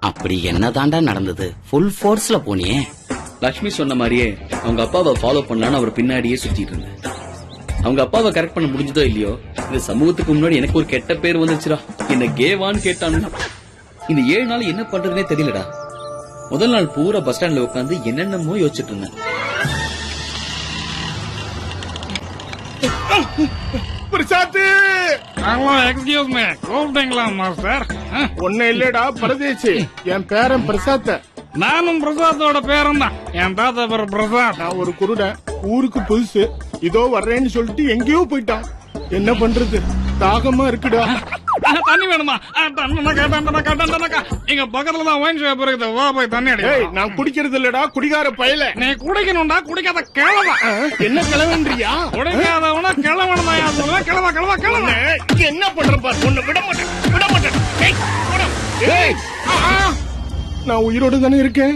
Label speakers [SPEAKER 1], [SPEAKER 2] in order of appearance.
[SPEAKER 1] அப்படி என்னதாண்டா நடந்தது? ஃபுல் ஃபோர்ஸ்ல போனியே.
[SPEAKER 2] லட்சுமி சொன்ன மாதிரியே அவங்க அப்பாவை ஃபாலோ பண்ணலான்னு அவர் பின்னாடியே சுத்திட்டு இருந்தேன். அவங்க அப்பாவை கரெக்ட் பண்ண முடிஞ்சதோ இல்லையோ, இந்த சமூகத்துக்கு முன்னாடி எனக்கு ஒரு கெட்ட பேர் வந்துச்சுடா. என்ன கேவான்னு கேட்டானுங்க. இந்த 7 நாள் என்ன பண்றதுனே தெரியலடா. முதல் நாள் பூரா பஸ் ஸ்டாண்ட்ல உட்காந்து என்னென்னமோ யோசிச்சுட்டு இருந்தேன்.
[SPEAKER 3] எக்ஸ்கியூஸ் மீ, கூப்பிட்டீங்களா மாஸ்டர்?
[SPEAKER 4] ஒண்ணு இல்லடா பரதேசி, என் பேரன் பிரசாத்த.
[SPEAKER 3] நானும் பிரசாத்தோட பேரன் தான். என் தாத்தா பேர் பிரசாத்.
[SPEAKER 4] நான் ஒரு குருடன், ஊருக்கு புதுசு. இதோ வர்றேன்னு சொல்லிட்டு எங்கேயோ போயிட்டான். என்ன பண்றது? தாகமா இருக்குடா.
[SPEAKER 3] தண்ணி வேணுமா? இங்க பக்கத்துல தான் ஒயின் ஷாப் இருக்குது. வா போய் தண்ணி அடி.
[SPEAKER 4] நான் குடிக்கிறது இல்லடா, குடிகார பயல.
[SPEAKER 3] நீ குடிக்கணும்டா, குடிக்காத கிழவா.
[SPEAKER 4] என்ன கிழவன்றியா?
[SPEAKER 3] குடிக்காதவனா கிழவனமா? கிழவா கிழவா கிழவா.
[SPEAKER 4] என்ன பண்ற பாரு, உன்னை விட மாட்டேன், விட மாட்டேன். நான் உயிரோடு தானே இருக்கேன்.